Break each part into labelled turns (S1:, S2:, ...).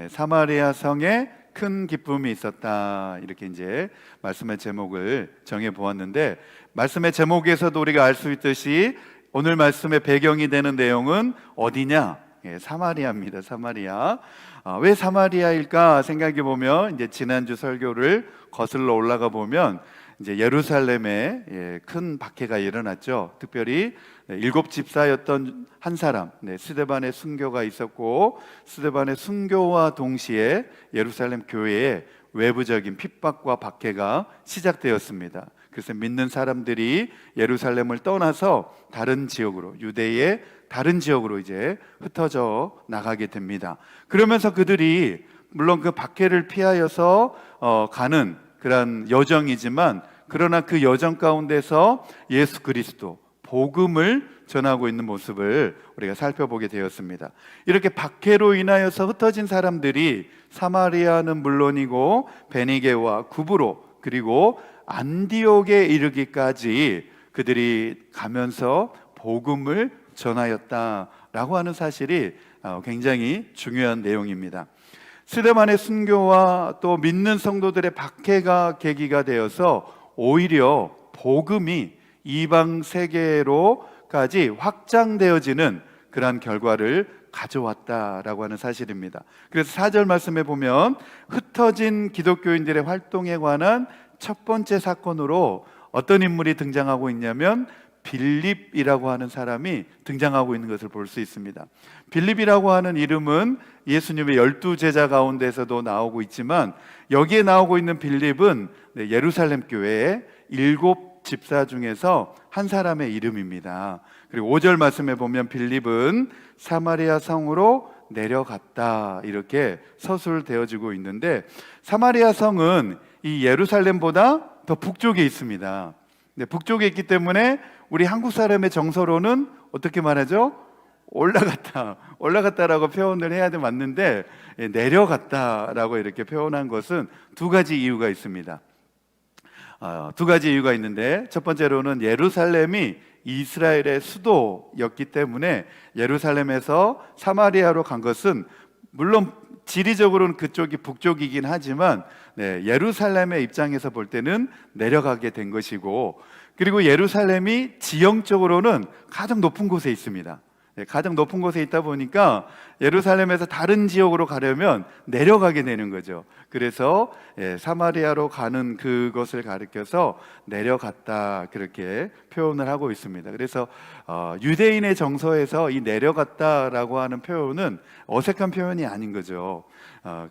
S1: 사마리아 성에 큰 기쁨이 있었다. 이렇게 이제 말씀의 제목을 정해 보았는데, 말씀의 제목에서도 우리가 알 수 있듯이 오늘 말씀의 배경이 되는 내용은 어디냐? 사마리아입니다. 사마리아. 왜 사마리아일까 생각해 보면, 이제 지난주 설교를 거슬러 올라가 보면 이제 예루살렘에 큰 박해가 일어났죠. 특별히 7집사였던 한 사람, 스데반의 순교가 있었고, 스데반의 순교와 동시에 예루살렘 교회에 외부적인 핍박과 박해가 시작되었습니다. 그래서 믿는 사람들이 예루살렘을 떠나서 다른 지역으로, 유대의 다른 지역으로 이제 흩어져 나가게 됩니다. 그러면서 그들이 물론 그 박해를 피하여서 가는 그런 여정이지만, 그러나 그 여정 가운데서 예수 그리스도 복음을 전하고 있는 모습을 우리가 살펴보게 되었습니다. 이렇게 박해로 인하여서 흩어진 사람들이 사마리아는 물론이고 베니게와 구브로 그리고 안디옥에 이르기까지 그들이 가면서 복음을 전하였다라고 하는 사실이 굉장히 중요한 내용입니다. 스데반의 순교와 또 믿는 성도들의 박해가 계기가 되어서 오히려 복음이 이방 세계로까지 확장되어지는 그러한 결과를 가져왔다라고 하는 사실입니다. 그래서 4절 말씀에 보면 흩어진 기독교인들의 활동에 관한 첫 번째 사건으로 어떤 인물이 등장하고 있냐면 빌립이라고 하는 사람이 등장하고 있는 것을 볼 수 있습니다. 빌립이라고 하는 이름은 예수님의 12제자 가운데서도 나오고 있지만, 여기에 나오고 있는 빌립은 예루살렘 교회의 7집사 중에서 한 사람의 이름입니다. 그리고 5절 말씀에 보면 빌립은 사마리아 성으로 내려갔다, 이렇게 서술되어지고 있는데, 사마리아 성은 이 예루살렘보다 더 북쪽에 있습니다. 북쪽에 있기 때문에 우리 한국 사람의 정서로는 어떻게 말하죠? 올라갔다라고 표현을 해야 맞는데, 내려갔다라고 이렇게 표현한 것은 두 가지 이유가 있습니다. 두 가지 이유가 있는데, 첫 번째로는 예루살렘이 이스라엘의 수도였기 때문에 예루살렘에서 사마리아로 간 것은 물론 지리적으로는 그쪽이 북쪽이긴 하지만 예루살렘의 입장에서 볼 때는 내려가게 된 것이고, 그리고 예루살렘이 지형적으로는 가장 높은 곳에 있습니다. 가장 높은 곳에 있다 보니까 예루살렘에서 다른 지역으로 가려면 내려가게 되는 거죠. 그래서 사마리아로 가는 그것을 가리켜서 내려갔다, 그렇게 표현을 하고 있습니다. 그래서 유대인의 정서에서 이 내려갔다라고 하는 표현은 어색한 표현이 아닌 거죠.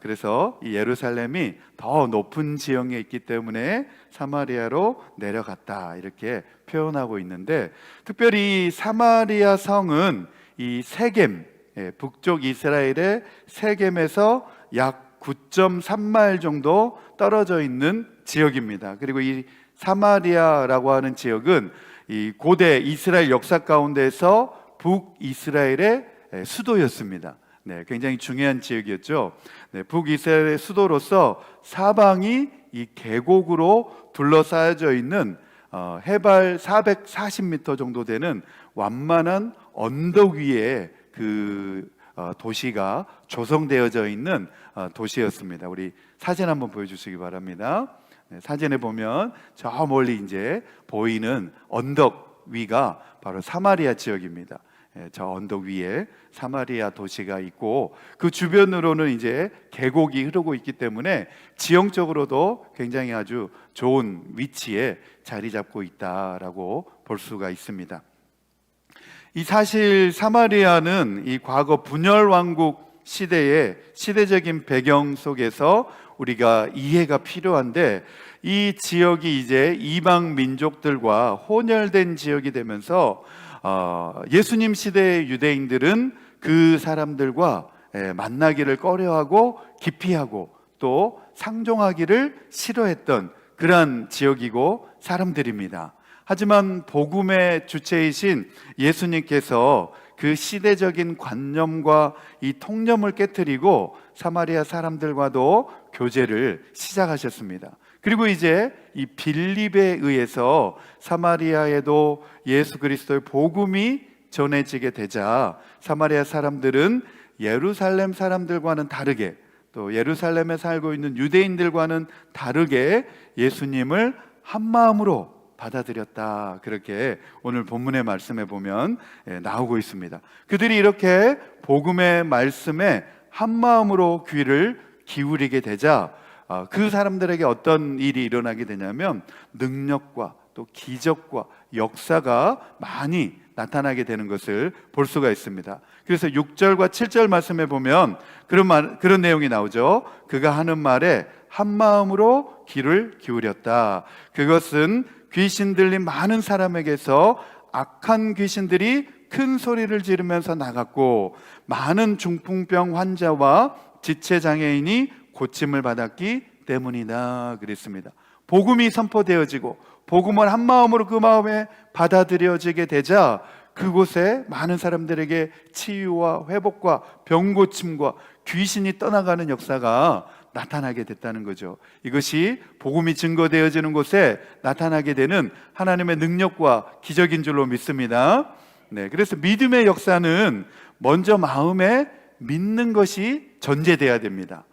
S1: 그래서 이 예루살렘이 더 높은 지형에 있기 때문에 사마리아로 내려갔다, 이렇게 표현하고 있는데, 특별히 사마리아 성은 이 세겜, 북쪽 이스라엘의 세겜에서 약 9.3마일 정도 떨어져 있는 지역입니다. 그리고 이 사마리아라고 하는 지역은 이 고대 이스라엘 역사 가운데서 북이스라엘의 수도였습니다. 굉장히 중요한 지역이었죠. 북이스라엘의 수도로서 사방이 이 계곡으로 둘러싸여져 있는 해발 440m 정도 되는 완만한 언덕 위에 그 도시가 조성되어져 있는 도시였습니다. 우리 사진 한번 보여주시기 바랍니다. 사진에 보면 저 멀리 이제 보이는 언덕 위가 바로 사마리아 지역입니다. 저 언덕 위에 사마리아 도시가 있고, 그 주변으로는 이제 계곡이 흐르고 있기 때문에 지형적으로도 굉장히 아주 좋은 위치에 자리 잡고 있다라고 볼 수가 있습니다. 이 사실 사마리아는 이 과거 분열 왕국 시대의 시대적인 배경 속에서 우리가 이해가 필요한데, 이 지역이 이제 이방 민족들과 혼혈된 지역이 되면서 예수님 시대의 유대인들은 그 사람들과 만나기를 꺼려하고 기피하고 또 상종하기를 싫어했던 그러한 지역이고 사람들입니다. 하지만 복음의 주체이신 예수님께서 그 시대적인 관념과 이 통념을 깨트리고 사마리아 사람들과도 교제를 시작하셨습니다. 그리고 이제 이 빌립에 의해서 사마리아에도 예수 그리스도의 복음이 전해지게 되자 사마리아 사람들은 예루살렘 사람들과는 다르게 또 예루살렘에 살고 있는 유대인들과는 다르게 예수님을 한 마음으로 받아들였다. 그렇게 오늘 본문의 말씀에 보면 나오고 있습니다. 그들이 이렇게 복음의 말씀에 한 마음으로 귀를 기울이게 되자 그 사람들에게 어떤 일이 일어나게 되냐면 능력과 또 기적과 역사가 많이 나타나게 되는 것을 볼 수가 있습니다. 그래서 6절과 7절 말씀에 보면 그런 내용이 나오죠. 그가 하는 말에 한 마음으로 귀를 기울였다. 그것은 귀신 들린 많은 사람에게서 악한 귀신들이 큰 소리를 지르면서 나갔고 많은 중풍병 환자와 지체장애인이 고침을 받았기 때문이다 그랬습니다. 복음이 선포되어지고 복음을 한 마음으로 그 마음에 받아들여지게 되자 그곳에 많은 사람들에게 치유와 회복과 병고침과 귀신이 떠나가는 역사가 나타나게 됐다는 거죠. 이것이 복음이 증거되어지는 곳에 나타나게 되는 하나님의 능력과 기적인 줄로 믿습니다. 그래서 믿음의 역사는 먼저 마음에 믿는 것이 전제돼야 됩니다.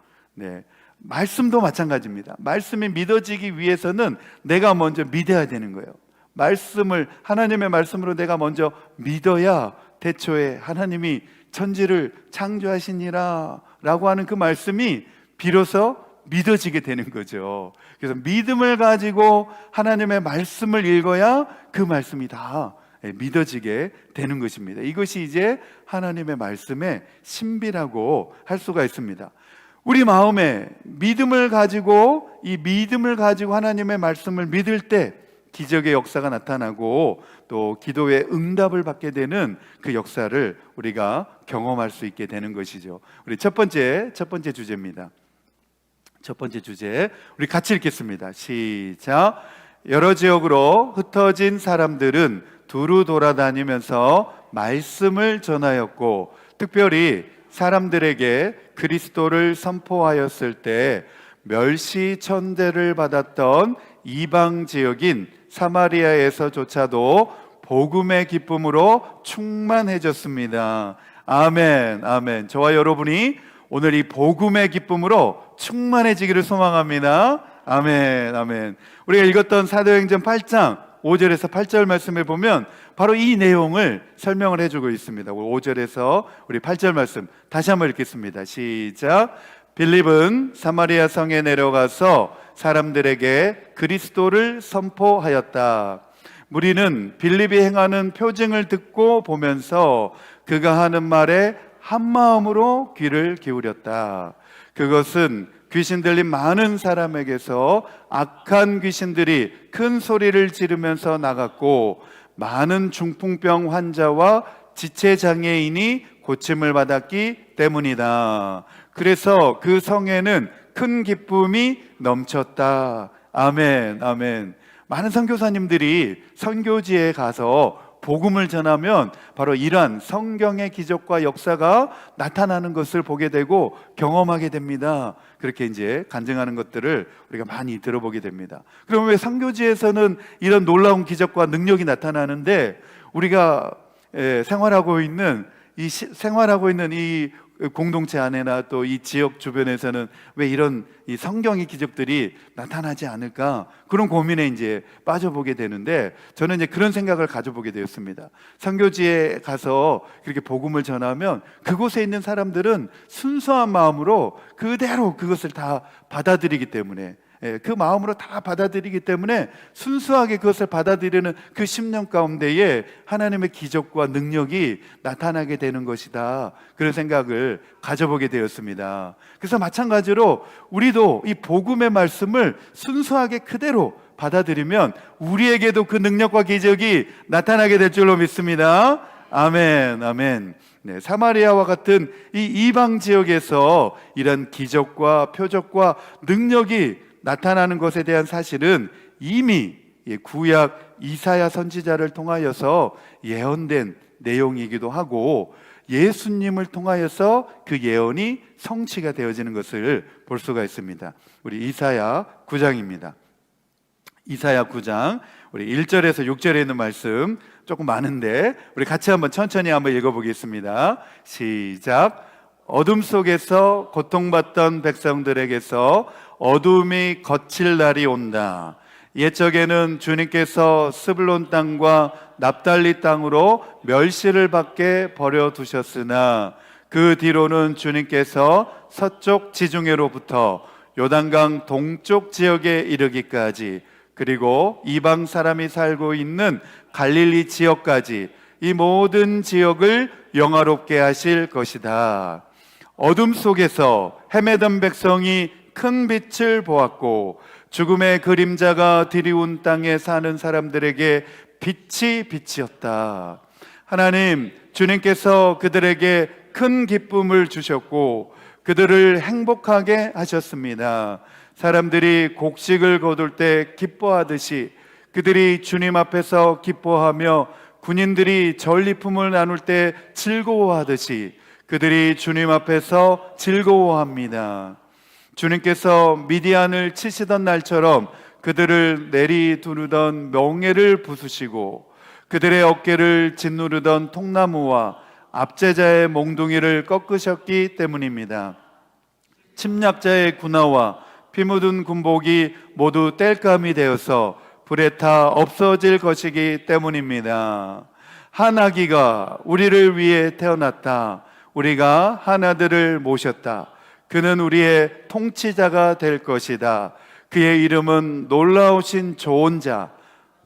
S1: 말씀도 마찬가지입니다. 말씀이 믿어지기 위해서는 내가 먼저 믿어야 되는 거예요. 하나님의 말씀으로 내가 먼저 믿어야 태초에 하나님이 천지를 창조하시니라 라고 하는 그 말씀이 비로소 믿어지게 되는 거죠. 그래서 믿음을 가지고 하나님의 말씀을 읽어야 그 말씀이 다 믿어지게 되는 것입니다. 이것이 이제 하나님의 말씀의 신비라고 할 수가 있습니다. 우리 마음에 믿음을 가지고 하나님의 말씀을 믿을 때 기적의 역사가 나타나고 또 기도의 응답을 받게 되는 그 역사를 우리가 경험할 수 있게 되는 것이죠. 우리 첫 번째 주제입니다. 첫 번째 주제 우리 같이 읽겠습니다. 시작. 여러 지역으로 흩어진 사람들은 두루 돌아다니면서 말씀을 전하였고 특별히 사람들에게 그리스도를 선포하였을 때 멸시천대를 받았던 이방 지역인 사마리아에서조차도 복음의 기쁨으로 충만해졌습니다. 아멘, 아멘. 저와 여러분이 오늘 이 복음의 기쁨으로 충만해지기를 소망합니다. 아멘, 아멘. 우리가 읽었던 사도행전 8장 5절에서 8절 말씀에 보면 바로 이 내용을 설명을 해주고 있습니다. 5절에서 우리 8절 말씀 다시 한번 읽겠습니다. 시작. 빌립은 사마리아 성에 내려가서 사람들에게 그리스도를 선포하였다. 무리는 빌립이 행하는 표징을 듣고 보면서 그가 하는 말에 한 마음으로 귀를 기울였다. 그것은 귀신 들린 많은 사람에게서 악한 귀신들이 큰 소리를 지르면서 나갔고 많은 중풍병 환자와 지체장애인이 고침을 받았기 때문이다. 그래서 그 성에는 큰 기쁨이 넘쳤다. 아멘, 아멘. 많은 선교사님들이 선교지에 가서 복음을 전하면 바로 이러한 성경의 기적과 역사가 나타나는 것을 보게 되고 경험하게 됩니다. 그렇게 이제 간증하는 것들을 우리가 많이 들어보게 됩니다. 그러면 왜 선교지에서는 이런 놀라운 기적과 능력이 나타나는데 우리가 생활하고 있는 이 공동체 안에나 또 이 지역 주변에서는 왜 이런 이 성경의 기적들이 나타나지 않을까? 그런 고민에 이제 빠져보게 되는데 저는 이제 그런 생각을 가져보게 되었습니다. 선교지에 가서 그렇게 복음을 전하면 그곳에 있는 사람들은 순수한 마음으로 그대로 그것을 다 받아들이기 때문에 그 마음으로 다 받아들이기 때문에 순수하게 그것을 받아들이는 그 심령 가운데에 하나님의 기적과 능력이 나타나게 되는 것이다. 그런 생각을 가져보게 되었습니다. 그래서 마찬가지로 우리도 이 복음의 말씀을 순수하게 그대로 받아들이면 우리에게도 그 능력과 기적이 나타나게 될 줄로 믿습니다. 아멘, 아멘. 사마리아와 같은 이 이방 지역에서 이런 기적과 표적과 능력이 나타나는 것에 대한 사실은 이미 구약 이사야 선지자를 통하여서 예언된 내용이기도 하고 예수님을 통하여서 그 예언이 성취가 되어지는 것을 볼 수가 있습니다. 우리 이사야 9장입니다. 이사야 9장 우리 1절에서 6절에 있는 말씀 조금 많은데 우리 같이 한번 천천히 한번 읽어보겠습니다. 시작. 어둠 속에서 고통받던 백성들에게서 어둠이 거칠 날이 온다. 옛적에는 주님께서 스불론 땅과 납달리 땅으로 멸시를 받게 버려두셨으나 그 뒤로는 주님께서 서쪽 지중해로부터 요단강 동쪽 지역에 이르기까지, 그리고 이방 사람이 살고 있는 갈릴리 지역까지 이 모든 지역을 영화롭게 하실 것이다. 어둠 속에서 헤매던 백성이 큰 빛을 보았고 죽음의 그림자가 드리운 땅에 사는 사람들에게 빛이 빛이었다. 하나님, 주님께서 그들에게 큰 기쁨을 주셨고 그들을 행복하게 하셨습니다. 사람들이 곡식을 거둘 때 기뻐하듯이 그들이 주님 앞에서 기뻐하며 군인들이 전리품을 나눌 때 즐거워하듯이 그들이 주님 앞에서 즐거워합니다. 주님께서 미디안을 치시던 날처럼 그들을 내리두르던 멍에를 부수시고 그들의 어깨를 짓누르던 통나무와 압제자의 몽둥이를 꺾으셨기 때문입니다. 침략자의 군화와 피 묻은 군복이 모두 땔감이 되어서 불에 타 없어질 것이기 때문입니다. 한 아기가 우리를 위해 태어났다. 우리가 한 아들을 모셨다. 그는 우리의 통치자가 될 것이다. 그의 이름은 놀라우신 조언자,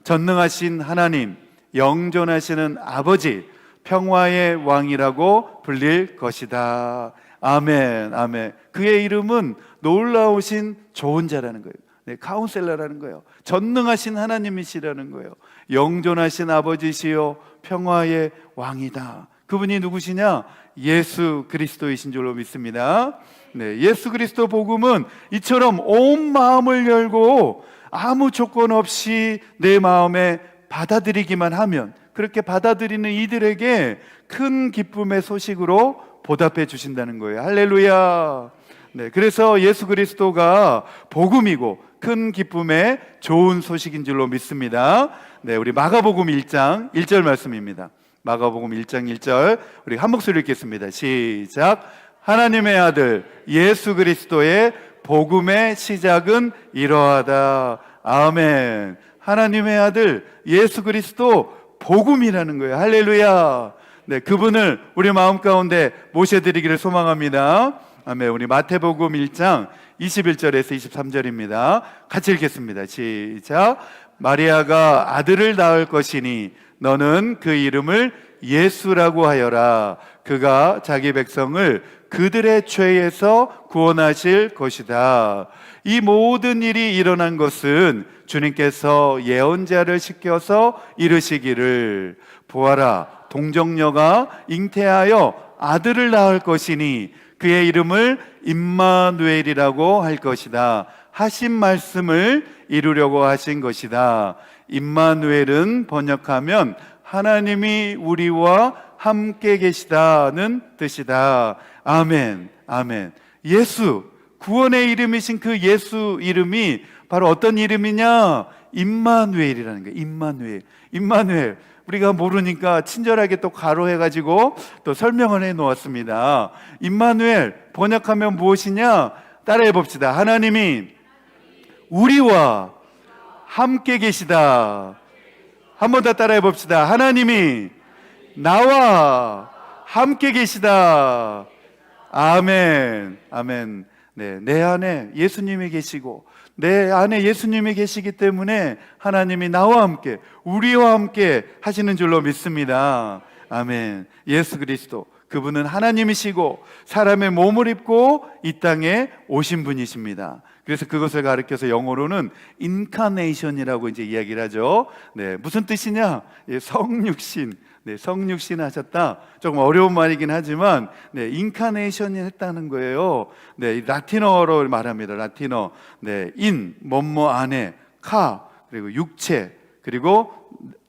S1: 전능하신 하나님, 영존하시는 아버지, 평화의 왕이라고 불릴 것이다. 아멘, 아멘. 그의 이름은 놀라우신 조언자라는 거예요. 네, 카운셀러라는 거예요. 전능하신 하나님이시라는 거예요. 영존하신 아버지시요 평화의 왕이다. 그분이 누구시냐? 예수 그리스도이신 줄로 믿습니다. 네, 예수 그리스도 복음은 이처럼 온 마음을 열고 아무 조건 없이 내 마음에 받아들이기만 하면, 그렇게 받아들이는 이들에게 큰 기쁨의 소식으로 보답해 주신다는 거예요. 할렐루야. 네, 그래서 예수 그리스도가 복음이고 큰 기쁨의 좋은 소식인 줄로 믿습니다. 네, 우리 마가복음 1장 1절 말씀입니다. 마가복음 1장 1절 우리 한 목소리 읽겠습니다. 시작. 하나님의 아들 예수 그리스도의 복음의 시작은 이러하다. 아멘. 하나님의 아들 예수 그리스도 복음이라는 거예요. 할렐루야. 네, 그분을 우리 마음 가운데 모셔드리기를 소망합니다. 아멘. 우리 마태복음 1장 21절에서 23절입니다. 같이 읽겠습니다. 시작. 마리아가 아들을 낳을 것이니 너는 그 이름을 예수라고 하여라. 그가 자기 백성을 그들의 죄에서 구원하실 것이다. 이 모든 일이 일어난 것은 주님께서 예언자를 시켜서 이르시기를, 보아라, 동정녀가 잉태하여 아들을 낳을 것이니 그의 이름을 임마누엘이라고 할 것이다 하신 말씀을 이루려고 하신 것이다. 임마누엘은 번역하면 하나님이 우리와 함께 계시다는 뜻이다. 아멘, 아멘. 예수, 구원의 이름이신 그 예수 이름이 바로 어떤 이름이냐? 임마누엘이라는 거예요. 임마누엘. 임마누엘. 우리가 모르니까 친절하게 또 가로해가지고 또 설명을 해 놓았습니다. 임마누엘 번역하면 무엇이냐? 따라해 봅시다. 하나님이 우리와 함께 계시다. 한 번 더 따라해 봅시다. 하나님이 나와 함께 계시다. 아멘, 아멘. 네, 내 안에 예수님이 계시고 내 안에 예수님이 계시기 때문에 하나님이 나와 함께, 우리와 함께 하시는 줄로 믿습니다. 아멘. 예수 그리스도, 그분은 하나님이시고 사람의 몸을 입고 이 땅에 오신 분이십니다. 그래서 그것을 가리켜서 영어로는 인카네이션이라고 이제 이야기를 하죠. 네, 무슨 뜻이냐? 예, 성육신. 네, 성육신 하셨다. 조금 어려운 말이긴 하지만, 네, 인카네이션이 했다는 거예요. 네, 라틴어로 말합니다. 라틴어. 네, 인, 뭐뭐 안에, 카, 그리고 육체, 그리고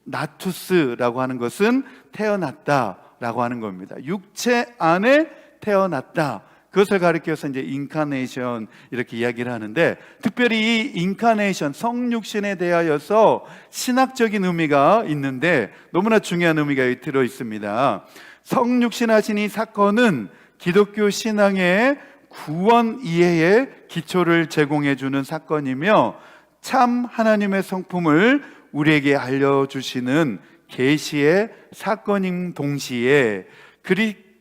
S1: 나투스라고 하는 것은 태어났다라고 하는 겁니다. 육체 안에 태어났다. 그것을 가리켜서 이제 인카네이션 이렇게 이야기를 하는데, 특별히 이 인카네이션, 성육신에 대하여서 신학적인 의미가 있는데 너무나 중요한 의미가 들어 있습니다. 성육신 하신 이 사건은 기독교 신앙의 구원 이해의 기초를 제공해 주는 사건이며 참 하나님의 성품을 우리에게 알려주시는 계시의 사건인 동시에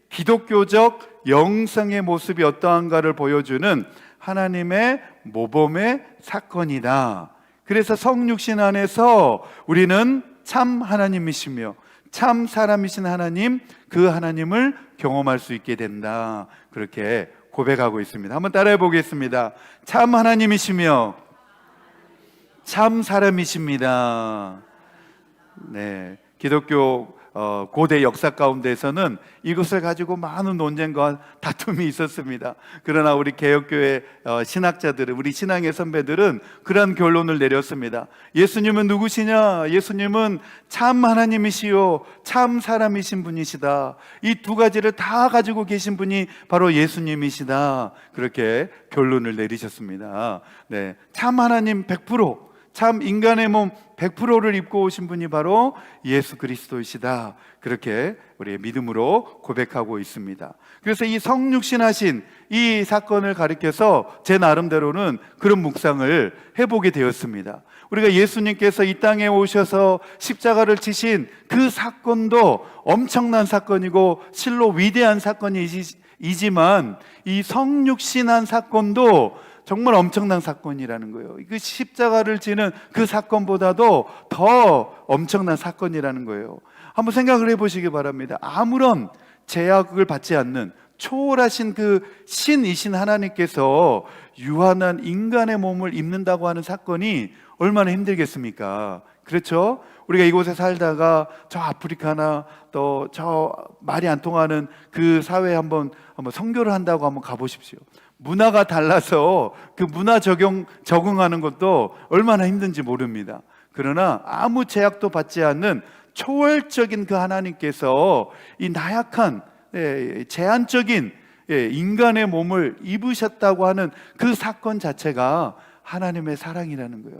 S1: 기독교적 영성의 모습이 어떠한가를 보여주는 하나님의 모범의 사건이다. 그래서 성육신 안에서 우리는 참 하나님이시며 참 사람이신 하나님, 그 하나님을 경험할 수 있게 된다. 그렇게 고백하고 있습니다. 한번 따라해 보겠습니다. 참 하나님이시며 참 사람이십니다. 네, 기독교 고대 역사 가운데에서는 이것을 가지고 많은 논쟁과 다툼이 있었습니다. 그러나 우리 개혁교회 신학자들은, 우리 신앙의 선배들은 그런 결론을 내렸습니다. 예수님은 누구시냐? 예수님은 참 하나님이시요 참 사람이신 분이시다. 이 두 가지를 다 가지고 계신 분이 바로 예수님이시다. 그렇게 결론을 내리셨습니다. 네, 참 하나님 100%, 참 인간의 몸 100%를 입고 오신 분이 바로 예수 그리스도이시다. 그렇게 우리의 믿음으로 고백하고 있습니다. 그래서 이 성육신하신 이 사건을 가리켜서 제 나름대로는 그런 묵상을 해보게 되었습니다. 우리가 예수님께서 이 땅에 오셔서 십자가를 지신 그 사건도 엄청난 사건이고 실로 위대한 사건이지만 이 성육신한 사건도 정말 엄청난 사건이라는 거예요. 그 십자가를 지는 그 사건보다도 더 엄청난 사건이라는 거예요. 한번 생각을 해보시기 바랍니다. 아무런 제약을 받지 않는 초월하신 그 신이신 하나님께서 유한한 인간의 몸을 입는다고 하는 사건이 얼마나 힘들겠습니까? 그렇죠? 우리가 이곳에 살다가 저 아프리카나 또 저 말이 안 통하는 그 사회에 한번 선교를 한다고 한번 가보십시오. 문화가 달라서 그 문화 적응하는 것도 얼마나 힘든지 모릅니다. 그러나 아무 제약도 받지 않는 초월적인 그 하나님께서 이 나약한 제한적인 인간의 몸을 입으셨다고 하는 그 사건 자체가 하나님의 사랑이라는 거예요.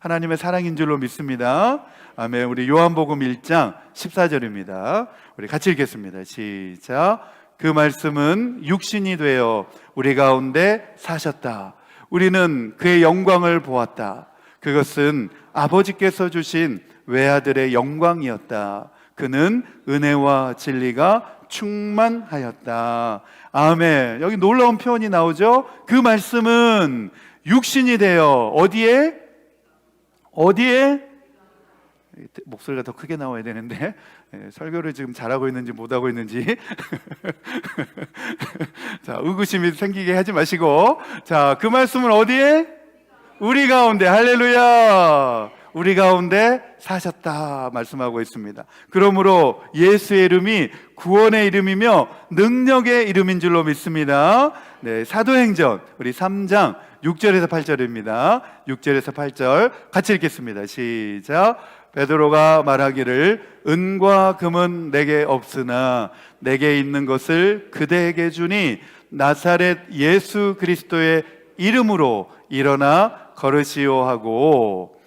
S1: 하나님의 사랑인 줄로 믿습니다. 아멘. 우리 요한복음 1장 14절입니다. 우리 같이 읽겠습니다. 시작. 그 말씀은 육신이 되어 우리 가운데 사셨다. 우리는 그의 영광을 보았다. 그것은 아버지께서 주신 외아들의 영광이었다. 그는 은혜와 진리가 충만하였다. 아멘. 여기 놀라운 표현이 나오죠. 그 말씀은 육신이 되어 어디에? 목소리가 더 크게 나와야 되는데 설교를 지금 잘하고 있는지 못하고 있는지 자, 의구심이 생기게 하지 마시고, 자, 그 말씀은 어디에? 우리 가운데. 할렐루야. 우리 가운데 사셨다 말씀하고 있습니다. 그러므로 예수의 이름이 구원의 이름이며 능력의 이름인 줄로 믿습니다. 네, 사도행전 우리 3장 6절에서 8절입니다. 6절에서 8절 같이 읽겠습니다. 시작. 베드로가 말하기를 은과 금은 내게 없으나 내게 있는 것을 그대에게 주니 나사렛 예수 그리스도의 이름으로 일어나 걸으시오 하고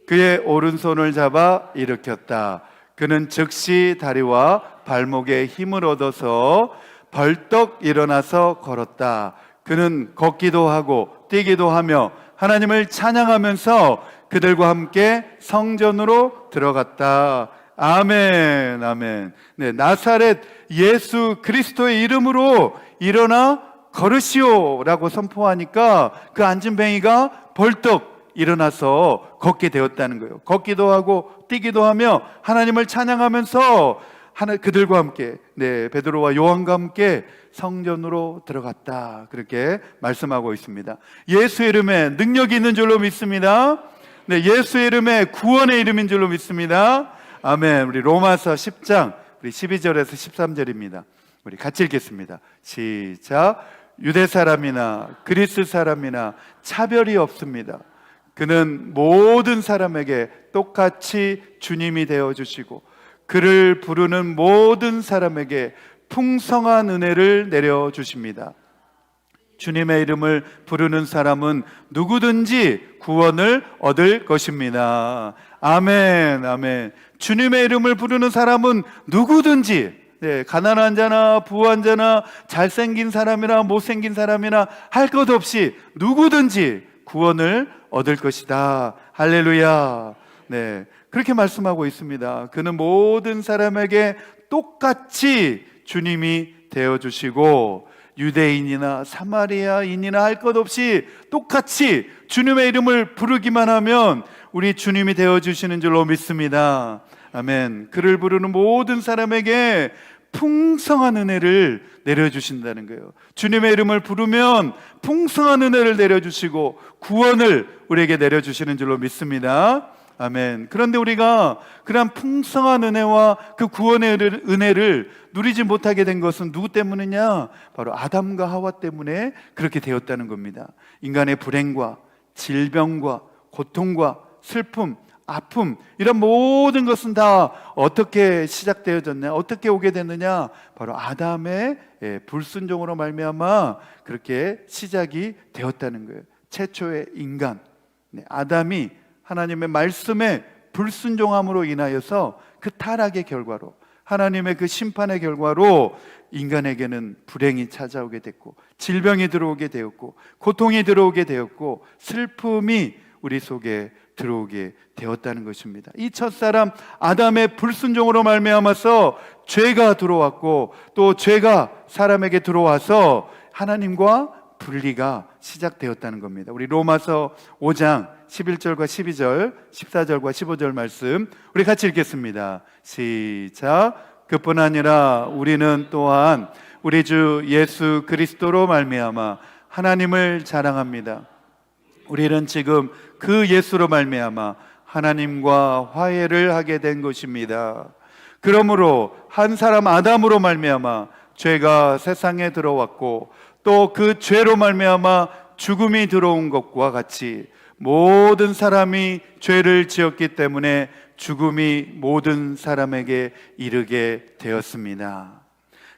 S1: 그의 오른손을 잡아 일으켰다. 그는 즉시 다리와 발목에 힘을 얻어서 벌떡 일어나서 걸었다. 그는 걷기도 하고 뛰기도 하며 하나님을 찬양하면서 그들과 함께 성전으로 들어갔다. 아멘, 아멘. 네, 나사렛 예수 그리스도의 이름으로 일어나 걸으시오라고 선포하니까 그 앉은 뱅이가 벌떡 일어나서 걷게 되었다는 거예요. 걷기도 하고 뛰기도 하며 하나님을 찬양하면서 그들과 함께, 네, 베드로와 요한과 함께 성전으로 들어갔다. 그렇게 말씀하고 있습니다. 예수의 이름에 능력이 있는 줄로 믿습니다. 네, 예수의 이름에 구원의 이름인 줄로 믿습니다. 아멘. 우리 로마서 10장 우리 12절에서 13절입니다. 우리 같이 읽겠습니다. 시작. 유대 사람이나 그리스 사람이나 차별이 없습니다. 그는 모든 사람에게 똑같이 주님이 되어주시고 그를 부르는 모든 사람에게 풍성한 은혜를 내려주십니다. 주님의 이름을 부르는 사람은 누구든지 구원을 얻을 것입니다. 아멘, 아멘. 주님의 이름을 부르는 사람은 누구든지, 네, 가난한 자나 부한 자나 잘생긴 사람이나 못생긴 사람이나 할 것 없이 누구든지 구원을 얻을 것이다. 할렐루야. 네, 그렇게 말씀하고 있습니다. 그는 모든 사람에게 똑같이 주님이 되어주시고 유대인이나 사마리아인이나 할 것 없이 똑같이 주님의 이름을 부르기만 하면 우리 주님이 되어주시는 줄로 믿습니다. 아멘. 그를 부르는 모든 사람에게 풍성한 은혜를 내려주신다는 거예요. 주님의 이름을 부르면 풍성한 은혜를 내려주시고 구원을 우리에게 내려주시는 줄로 믿습니다. 아멘. 그런데 우리가 그런 풍성한 은혜와 그 구원의 은혜를 누리지 못하게 된 것은 누구 때문이냐? 바로 아담과 하와 때문에 그렇게 되었다는 겁니다. 인간의 불행과 질병과 고통과 슬픔, 아픔, 이런 모든 것은 다 어떻게 시작되어졌냐? 어떻게 오게 됐느냐? 바로 아담의 불순종으로 말미암아 그렇게 시작이 되었다는 거예요. 최초의 인간, 아담이 하나님의 말씀에 불순종함으로 인하여서 그 타락의 결과로, 하나님의 그 심판의 결과로 인간에게는 불행이 찾아오게 됐고, 질병이 들어오게 되었고, 고통이 들어오게 되었고, 슬픔이 우리 속에 들어오게 되었다는 것입니다. 이 첫사람 아담의 불순종으로 말미암아서 죄가 들어왔고, 또 죄가 사람에게 들어와서 하나님과 분리가 시작되었다는 겁니다. 우리 로마서 5장 11절과 12절, 14절과 15절 말씀 우리 같이 읽겠습니다. 시작. 그뿐 아니라 우리는 또한 우리 주 예수 그리스도로 말미암아 하나님을 자랑합니다. 우리는 지금 그 예수로 말미암아 하나님과 화해를 하게 된 것입니다. 그러므로 한 사람 아담으로 말미암아 죄가 세상에 들어왔고, 또 그 죄로 말미암아 죽음이 들어온 것과 같이 모든 사람이 죄를 지었기 때문에 죽음이 모든 사람에게 이르게 되었습니다.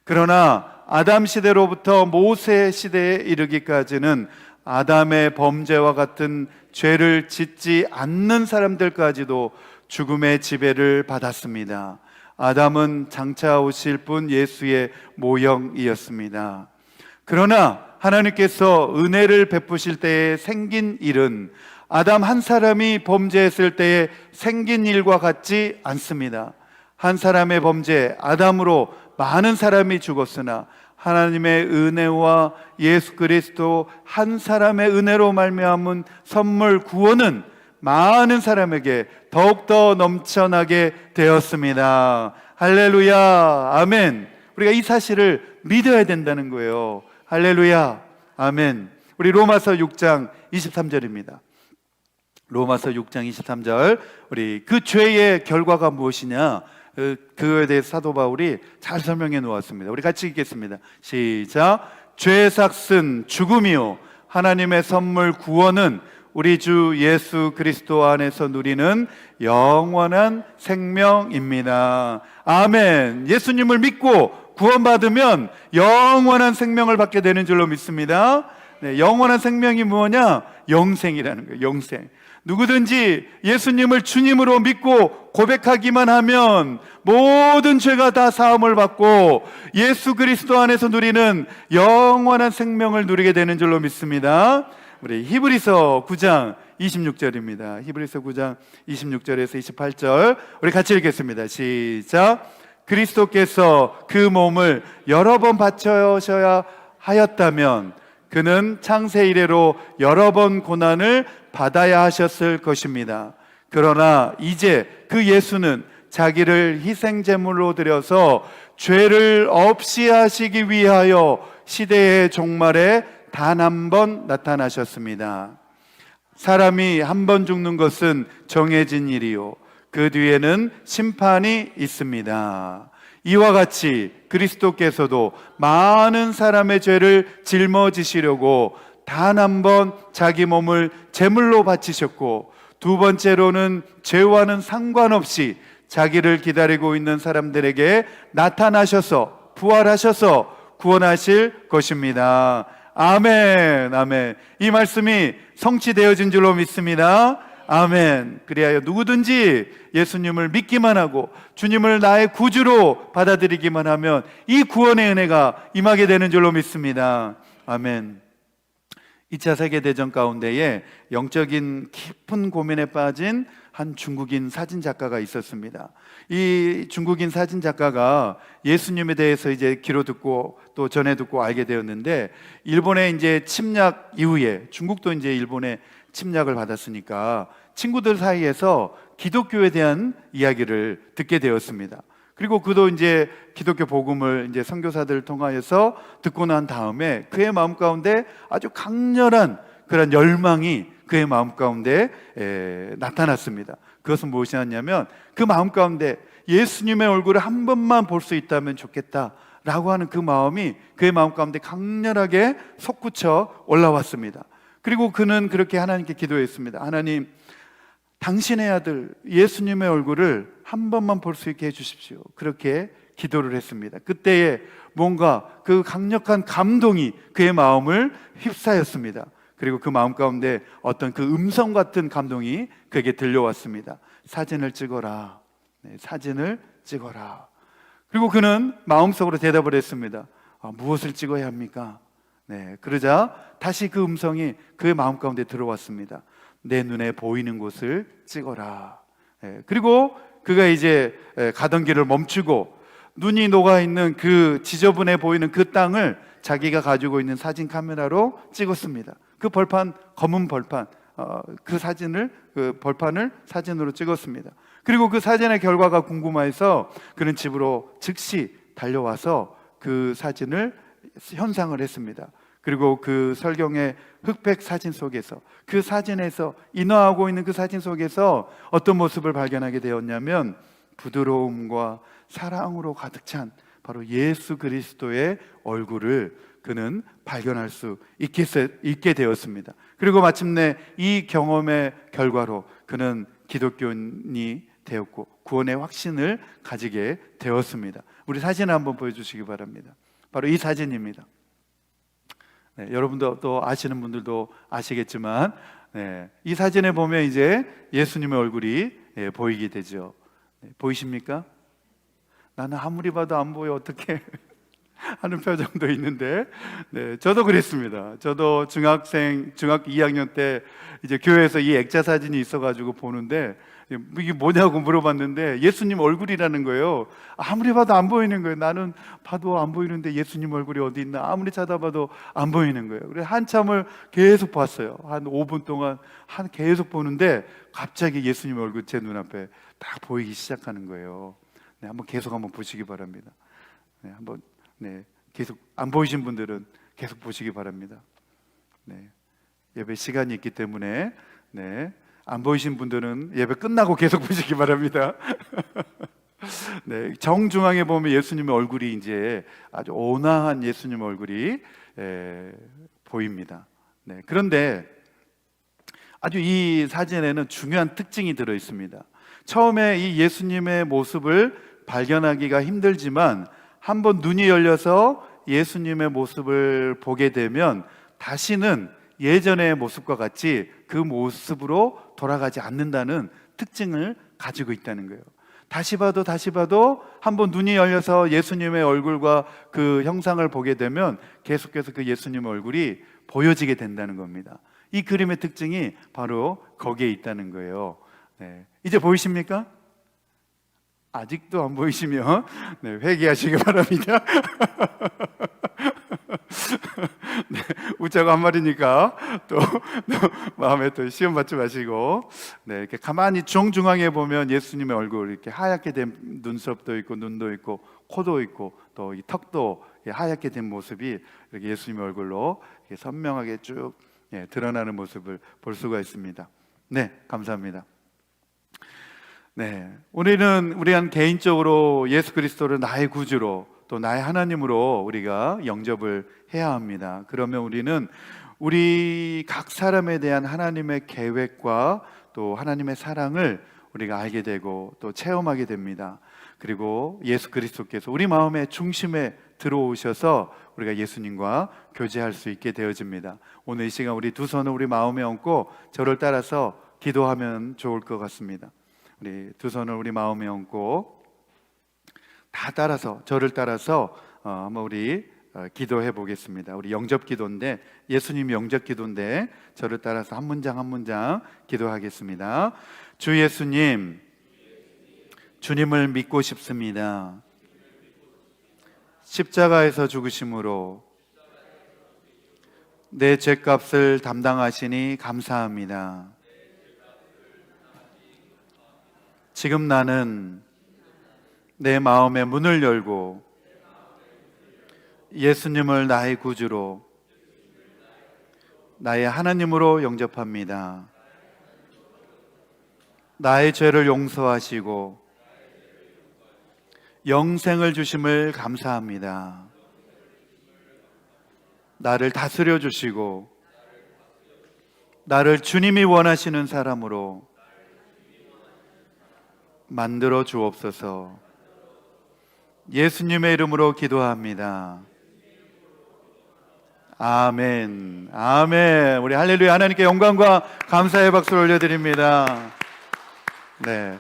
S1: 그러나 아담 시대로부터 모세 시대에 이르기까지는 아담의 범죄와 같은 죄를 짓지 않는 사람들까지도 죽음의 지배를 받았습니다. 아담은 장차 오실 분 예수의 모형이었습니다. 그러나 하나님께서 은혜를 베푸실 때에 생긴 일은 아담 한 사람이 범죄했을 때에 생긴 일과 같지 않습니다. 한 사람의 범죄, 아담으로 많은 사람이 죽었으나 하나님의 은혜와 예수 그리스도 한 사람의 은혜로 말미암은 선물 구원은 많은 사람에게 더욱더 넘쳐나게 되었습니다. 할렐루야, 아멘. 우리가 이 사실을 믿어야 된다는 거예요. 할렐루야, 아멘. 우리 로마서 6장 23절입니다. 로마서 6장 23절, 우리 그 죄의 결과가 무엇이냐, 그거에 대해 사도 바울이 잘 설명해 놓았습니다. 우리 같이 읽겠습니다. 시작. 죄의 삭은 죽음이요 하나님의 선물 구원은 우리 주 예수 그리스도 안에서 누리는 영원한 생명입니다. 아멘. 예수님을 믿고 구원받으면 영원한 생명을 받게 되는 줄로 믿습니다. 네, 영원한 생명이 뭐냐? 영생이라는 거예요. 영생. 누구든지 예수님을 주님으로 믿고 고백하기만 하면 모든 죄가 다 사함을 받고 예수 그리스도 안에서 누리는 영원한 생명을 누리게 되는 줄로 믿습니다. 우리 히브리서 9장 26절입니다. 히브리서 9장 26절에서 28절 우리 같이 읽겠습니다. 시작. 그리스도께서 그 몸을 여러 번 바쳐셔야 하였다면 그는 창세 이래로 여러 번 고난을 받아야 하셨을 것입니다. 그러나 이제 그 예수는 자기를 희생제물로 드려서 죄를 없이 하시기 위하여 시대의 종말에 단 한 번 나타나셨습니다. 사람이 한 번 죽는 것은 정해진 일이요 그 뒤에는 심판이 있습니다. 이와 같이 그리스도께서도 많은 사람의 죄를 짊어지시려고 단 한 번 자기 몸을 제물로 바치셨고, 두 번째로는 죄와는 상관없이 자기를 기다리고 있는 사람들에게 나타나셔서 부활하셔서 구원하실 것입니다. 아멘, 아멘. 이 말씀이 성취되어진 줄로 믿습니다. 아멘. 그리하여 누구든지 예수님을 믿기만 하고 주님을 나의 구주로 받아들이기만 하면 이 구원의 은혜가 임하게 되는 줄로 믿습니다. 아멘. 2차 세계대전 가운데에 영적인 깊은 고민에 빠진 한 중국인 사진 작가가 있었습니다. 이 중국인 사진 작가가 예수님에 대해서 이제 귀로 듣고 또 전해 듣고 알게 되었는데, 일본의 이제 침략 이후에 중국도 이제 일본의 침략을 받았으니까 친구들 사이에서 기독교에 대한 이야기를 듣게 되었습니다. 그리고 그도 이제 기독교 복음을 이제 선교사들을 통하여서 듣고 난 다음에 그의 마음 가운데 아주 강렬한 그런 열망이 그의 마음 가운데 나타났습니다. 그것은 무엇이었냐면 그 마음 가운데 예수님의 얼굴을 한 번만 볼 수 있다면 좋겠다라고 하는 그 마음이 그의 마음 가운데 강렬하게 솟구쳐 올라왔습니다. 그리고 그는 그렇게 하나님께 기도했습니다. 하나님, 당신의 아들 예수님의 얼굴을 한 번만 볼 수 있게 해주십시오. 그렇게 기도를 했습니다. 그때에 뭔가 그 강력한 감동이 그의 마음을 휩싸였습니다. 그리고 그 마음 가운데 어떤 그 음성 같은 감동이 그에게 들려왔습니다. 사진을 찍어라. 네, 사진을 찍어라. 그리고 그는 마음속으로 대답을 했습니다. 무엇을 찍어야 합니까? 네, 그러자 다시 그 음성이 그의 마음 가운데 들어왔습니다. 내 눈에 보이는 곳을 찍어라. 그리고 그가 이제 가던 길을 멈추고 눈이 녹아있는 그 지저분해 보이는 그 땅을 자기가 가지고 있는 사진 카메라로 찍었습니다. 그 벌판, 검은 벌판, 그 사진을, 그 벌판을 사진으로 찍었습니다. 그리고 그 사진의 결과가 궁금해서 그는 집으로 즉시 달려와서 그 사진을 현상을 했습니다. 그리고 그 설경의 흑백 사진 속에서, 그 사진에서 인화하고 있는 그 사진 속에서 어떤 모습을 발견하게 되었냐면 부드러움과 사랑으로 가득 찬 바로 예수 그리스도의 얼굴을 그는 발견할 수 있게 되었습니다. 그리고 마침내 이 경험의 결과로 그는 기독교인이 되었고 구원의 확신을 가지게 되었습니다. 우리 사진을 한번 보여주시기 바랍니다. 바로 이 사진입니다. 네, 여러분도 또 아시는 분들도 아시겠지만, 네, 이 사진에 보면 이제 예수님의 얼굴이 보이게 되죠. 네, 보이십니까? 나는 아무리 봐도 안 보여 어떻게 하는 표정도 있는데, 네, 저도 그랬습니다. 저도 중학교 2학년 때 이제 교회에서 이 액자 사진이 있어가지고 보는데 이게 뭐냐고 물어봤는데 예수님 얼굴이라는 거예요. 아무리 봐도 안 보이는 거예요. 나는 봐도 안 보이는데 예수님 얼굴이 어디 있나 아무리 찾아봐도 안 보이는 거예요. 그래서 한참을 계속 봤어요. 한 5분 동안 계속 보는데 갑자기 예수님 얼굴 제 눈앞에 딱 보이기 시작하는 거예요. 네, 계속 한번 보시기 바랍니다. 네, 계속 안 보이신 분들은 계속 보시기 바랍니다. 네, 예배 시간이 있기 때문에 네, 안 보이신 분들은 예배 끝나고 계속 보시기 바랍니다. 네, 정중앙에 보면 예수님의 얼굴이 이제 아주 온화한 예수님 얼굴이 보입니다. 네, 그런데 아주 이 사진에는 중요한 특징이 들어 있습니다. 처음에 이 예수님의 모습을 발견하기가 힘들지만 한번 눈이 열려서 예수님의 모습을 보게 되면 다시는 예전의 모습과 같이 그 모습으로 돌아가지 않는다는 특징을 가지고 있다는 거예요. 다시 봐도 한번 눈이 열려서 예수님의 얼굴과 그 형상을 보게 되면 계속해서 그 예수님의 얼굴이 보여지게 된다는 겁니다. 이 그림의 특징이 바로 거기에 있다는 거예요. 네. 이제 보이십니까? 아직도 안 보이시면 네, 회개하시기 바랍니다. 네, 웃자고 한 말이니까 또 마음에 또 시험 받지 마시고, 네, 이렇게 가만히 정중앙에 보면 예수님의 얼굴 이렇게 하얗게 된 눈썹도 있고 눈도 있고 코도 있고 또 이 턱도 하얗게 된 모습이 이렇게 예수님의 얼굴로 이렇게 선명하게 쭉 드러나는 모습을 볼 수가 있습니다. 네, 감사합니다. 네, 우리는 개인적으로 예수 그리스도를 나의 구주로 또 나의 하나님으로 우리가 영접을 해야 합니다. 그러면 우리는 우리 각 사람에 대한 하나님의 계획과 또 하나님의 사랑을 우리가 알게 되고 또 체험하게 됩니다. 그리고 예수 그리스도께서 우리 마음의 중심에 들어오셔서 우리가 예수님과 교제할 수 있게 되어집니다. 오늘 이 시간 우리 두 손을 우리 마음에 얹고 저를 따라서 기도하면 좋을 것 같습니다. 우리 두 손을 우리 마음에 얹고 다 따라서, 저를 따라서 한번 우리 기도해 보겠습니다. 우리 영접 기도인데, 예수님 영접 기도인데 저를 따라서 한 문장 한 문장 기도하겠습니다. 주 예수님, 주님을 믿고 싶습니다. 십자가에서 죽으심으로 내 죄값을 담당하시니 감사합니다. 지금 나는 내 마음의 문을 열고 예수님을 나의 구주로, 나의 하나님으로 영접합니다. 나의 죄를 용서하시고 영생을 주심을 감사합니다. 나를 다스려 주시고 나를 주님이 원하시는 사람으로 만들어 주옵소서. 예수님의 이름으로 기도합니다. 아멘. 아멘. 우리 할렐루야. 하나님께 영광과 감사의 박수를 올려드립니다. 네,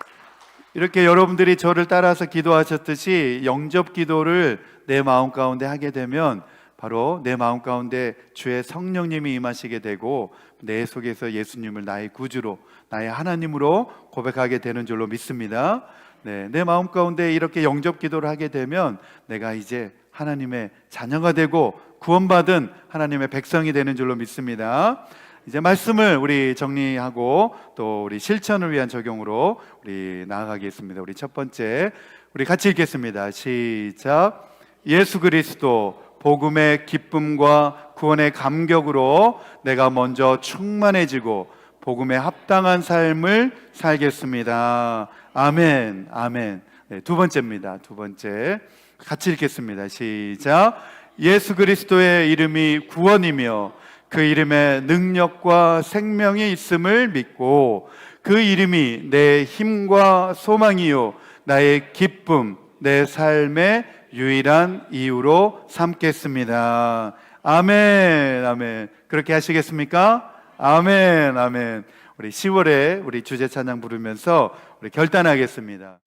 S1: 이렇게 여러분들이 저를 따라서 기도하셨듯이 영접 기도를 내 마음 가운데 하게 되면 바로 내 마음 가운데 주의 성령님이 임하시게 되고 내 속에서 예수님을 나의 구주로, 나의 하나님으로 고백하게 되는 줄로 믿습니다. 네, 내 마음 가운데 이렇게 영접 기도를 하게 되면 내가 이제 하나님의 자녀가 되고 구원받은 하나님의 백성이 되는 줄로 믿습니다. 이제 말씀을 우리 정리하고 또 우리 실천을 위한 적용으로 우리 나아가겠습니다. 우리 첫 번째, 우리 같이 읽겠습니다. 시작. 예수 그리스도 복음의 기쁨과 구원의 감격으로 내가 먼저 충만해지고 복음에 합당한 삶을 살겠습니다. 아멘. 아멘. 네, 두 번째입니다. 두 번째, 같이 읽겠습니다. 시작. 예수 그리스도의 이름이 구원이며 그 이름에 능력과 생명이 있음을 믿고 그 이름이 내 힘과 소망이요 나의 기쁨, 내 삶의 유일한 이유로 삼겠습니다. 아멘. 아멘. 그렇게 하시겠습니까? 아멘. 아멘. 우리 10월에 우리 주제 찬양 부르면서 우리 결단하겠습니다.